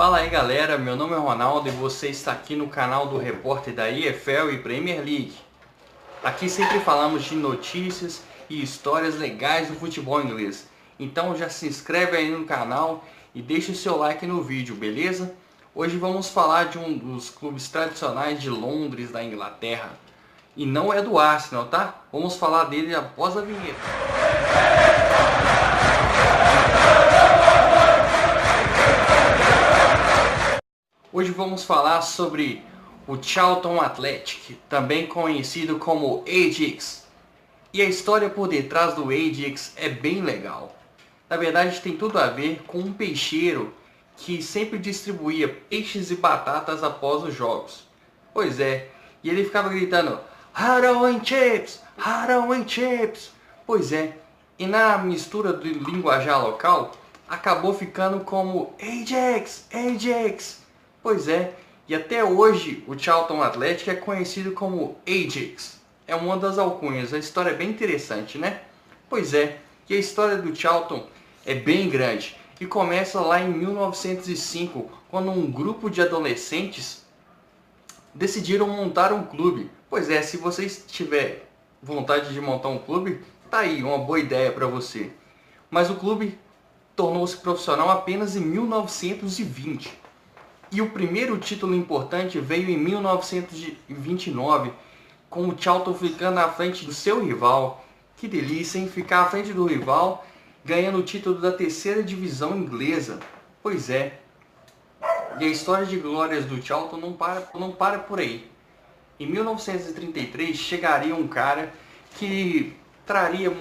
Fala aí galera, meu nome é Ronaldo e você está aqui no canal do repórter da EFL e Premier League. Aqui sempre falamos de notícias e histórias legais do futebol inglês. Então já se inscreve aí no canal e deixa o seu like no vídeo, beleza? Hoje vamos falar de um dos clubes tradicionais de Londres, da Inglaterra. E não é do Arsenal, tá? Vamos falar dele após a vinheta. Hoje vamos falar sobre o Charlton Athletic, também conhecido como Ajax. E a história por detrás do Ajax é bem legal. Na verdade tem tudo a ver com um peixeiro que sempre distribuía peixes e batatas após os jogos. Pois é, e ele ficava gritando "Harold and Chips! Harold and Chips!" Pois é, e na mistura do linguajar local, acabou ficando como Ajax! Ajax! Pois é, e até hoje o Charlton Athletic é conhecido como Ajax. É uma das alcunhas, a história é bem interessante, né? Pois é, e a história do Charlton é bem grande. E começa lá em 1905, quando um grupo de adolescentes decidiram montar um clube. Pois é, se vocês tiverem vontade de montar um clube, tá aí uma boa ideia para você. Mas o clube tornou-se profissional apenas em 1920. E o primeiro título importante veio em 1929, com o Charlton ficando à frente do seu rival. Que delícia, hein? Ficar à frente do rival, ganhando o título da terceira divisão inglesa. Pois é. E a história de glórias do Charlton não para por aí. Em 1933 chegaria um cara que traria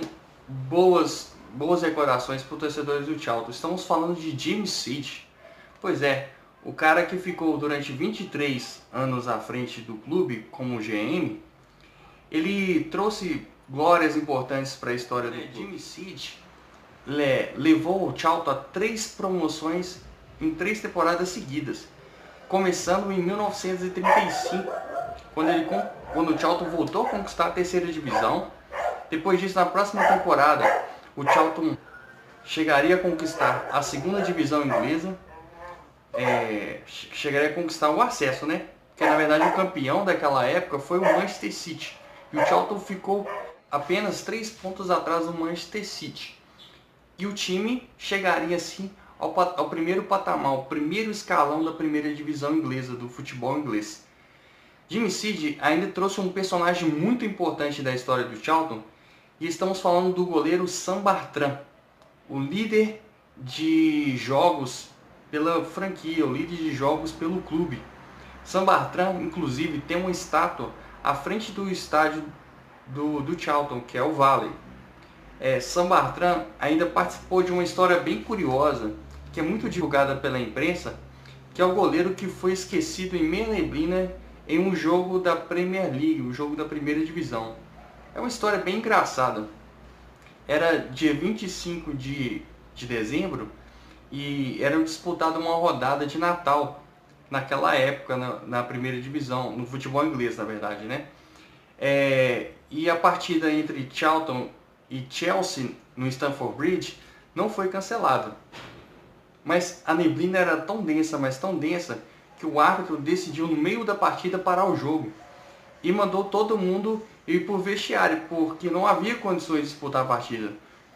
boas recordações para os torcedores do Charlton. Estamos falando de Jimmy Seed. Pois é, o cara que ficou durante 23 anos à frente do clube como GM, ele trouxe glórias importantes para a história do clube. Jimmy Seed levou o Charlton a 3 promoções em 3 temporadas seguidas, começando em 1935, quando o Charlton voltou a conquistar a terceira divisão. Depois disso, na próxima temporada, o Charlton chegaria a conquistar a segunda divisão inglesa, chegaria a conquistar o acesso, né? Porque na verdade o campeão daquela época foi o Manchester City. E o Charlton ficou apenas 3 pontos atrás do Manchester City. E o time chegaria assim ao primeiro patamar, ao primeiro escalão da primeira divisão inglesa, do futebol inglês. Jimmy Seed ainda trouxe um personagem muito importante da história do Charlton, e estamos falando do goleiro Sam Bartram, o líder de jogos pela franquia, o líder de jogos pelo clube. Sam Bartram, inclusive, tem uma estátua à frente do estádio do Charlton, que é o Valley. Sam Bartram ainda participou de uma história bem curiosa, que é muito divulgada pela imprensa, que é o goleiro que foi esquecido em meia neblina em um jogo da Premier League, um jogo da primeira divisão. É uma história bem engraçada. Era dia 25 de dezembro e era disputada uma rodada de Natal naquela época na primeira divisão, no futebol inglês, na verdade, né? E a partida entre Charlton e Chelsea no Stamford Bridge não foi cancelada. Mas a neblina era tão densa, mas tão densa, que o árbitro decidiu no meio da partida parar o jogo e mandou todo mundo ir para o vestiário, porque não havia condições de disputar a partida.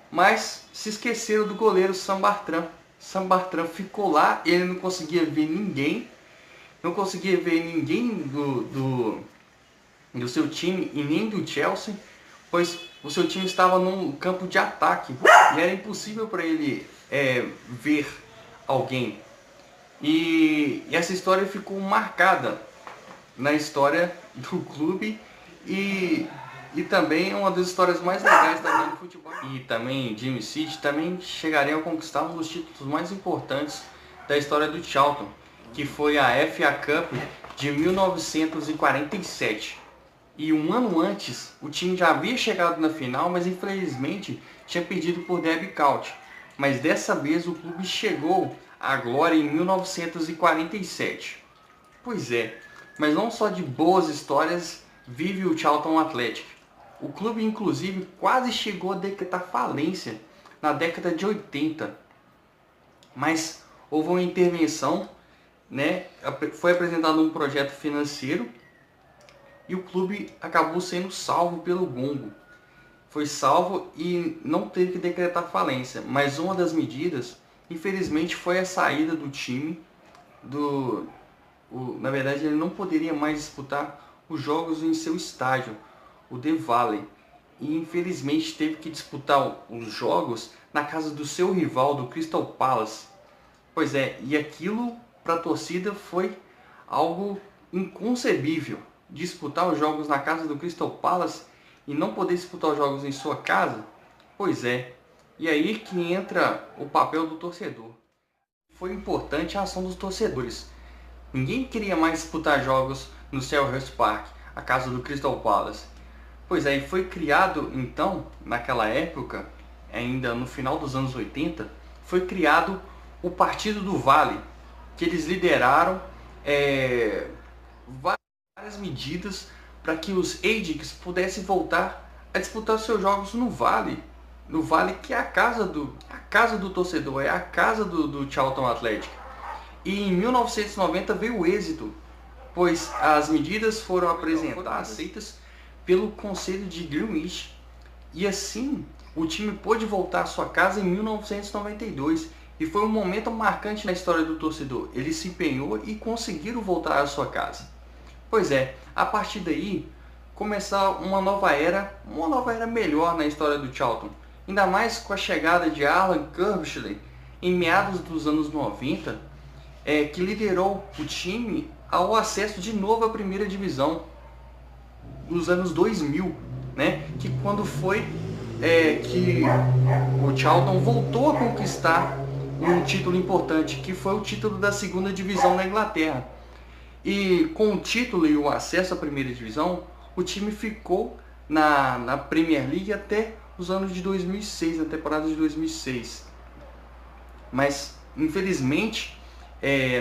Mas se esqueceram do goleiro Sam Bartram. Sam Bartram ficou lá, ele não conseguia ver ninguém, do seu time e nem do Chelsea, pois o seu time estava num campo de ataque e era impossível para ele ver alguém. E essa história ficou marcada na história do clube e também é uma das histórias mais legais também do futebol. E também Jimmy Seed também chegaria a conquistar um dos títulos mais importantes da história do Charlton, que foi a FA Cup de 1947. E um ano antes, o time já havia chegado na final, mas infelizmente tinha perdido por Derby County. Mas dessa vez o clube chegou à glória em 1947. Pois é, mas não só de boas histórias vive o Charlton Athletic. O clube inclusive quase chegou a decretar falência na década de 80. Mas houve uma intervenção né, foi apresentado um projeto financeiro e o clube acabou sendo salvo pelo gongo. Foi salvo e não teve que decretar falência, mas uma das medidas, infelizmente, foi a saída do time. Na verdade, ele não poderia mais disputar os jogos em seu estádio, o The Valley, e infelizmente teve que disputar os jogos na casa do seu rival, do Crystal Palace. Pois é, e aquilo para a torcida foi algo inconcebível. Disputar os jogos na casa do Crystal Palace e não poder disputar os jogos em sua casa? Pois é, e aí que entra o papel do torcedor. Foi importante a ação dos torcedores. Ninguém queria mais disputar jogos no Selhurst Park, a casa do Crystal Palace. Pois é, e foi criado então, naquela época, ainda no final dos anos 80, foi criado o Partido do Vale, que eles lideraram várias medidas para que os Ajax pudessem voltar a disputar seus jogos no Vale que é a casa do torcedor, é a casa do Charlton Athletic. E em 1990 veio o êxito, pois as medidas foram apresentadas, aceitas pelo Conselho de Greenwich, e assim o time pôde voltar à sua casa em 1992. E foi um momento marcante na história do torcedor. Ele se empenhou e conseguiram voltar à sua casa. Pois é, a partir daí começar uma nova era melhor na história do Charlton. Ainda mais com a chegada de Alan Curbishley em meados dos anos 90, que liderou o time ao acesso de novo à primeira divisão nos anos 2000, né? Que quando foi que o Charlton voltou a conquistar um título importante, que foi o título da segunda divisão na Inglaterra. E com o título e o acesso à primeira divisão, o time ficou na Premier League até os anos de 2006, na temporada de 2006. Mas, infelizmente,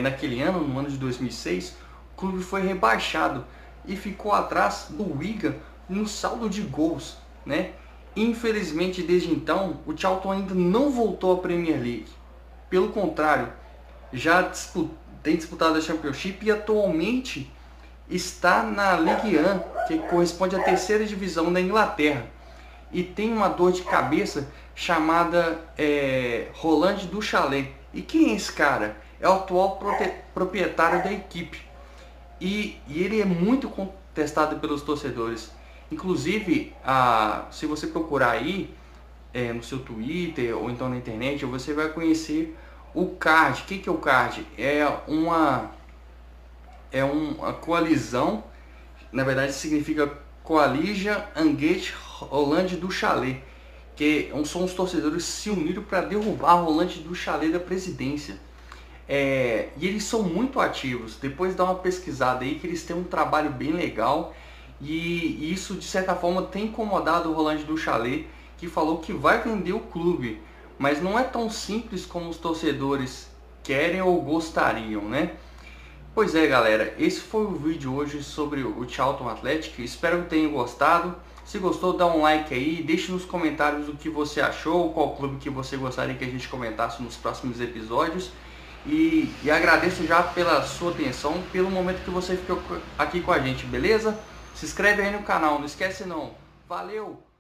naquele ano, no ano de 2006, o clube foi rebaixado e ficou atrás do Wigan no saldo de gols, né? Infelizmente, desde então, o Charlton ainda não voltou à Premier League. Pelo contrário, já tem disputado a Championship e atualmente está na Ligue 1, que corresponde à terceira divisão da Inglaterra. E tem uma dor de cabeça chamada Roland Duchâtelet. E quem é esse cara? É o atual proprietário da equipe. E ele é muito contestado pelos torcedores. Inclusive, se você procurar aí no seu Twitter ou então na internet, você vai conhecer o CARD. O que é o CARD? É uma coalizão, na verdade significa Coalition Engage Roland Duchâtelet, que são os torcedores que se uniram para derrubar Roland Duchâtelet da presidência. E eles são muito ativos. Depois dá uma pesquisada aí que eles têm um trabalho bem legal, e isso de certa forma tem incomodado o Roland Duchâtelet, que falou que vai vender o clube, mas não é tão simples como os torcedores querem ou gostariam, né? Pois é, galera, esse foi o vídeo hoje sobre o Charlton Athletic. Espero que tenham gostado. Se gostou, dá um like aí, deixe nos comentários o que você achou, qual clube que você gostaria que a gente comentasse nos próximos episódios. E agradeço já pela sua atenção, pelo momento que você ficou aqui com a gente, beleza? Se inscreve aí no canal, não esquece não. Valeu!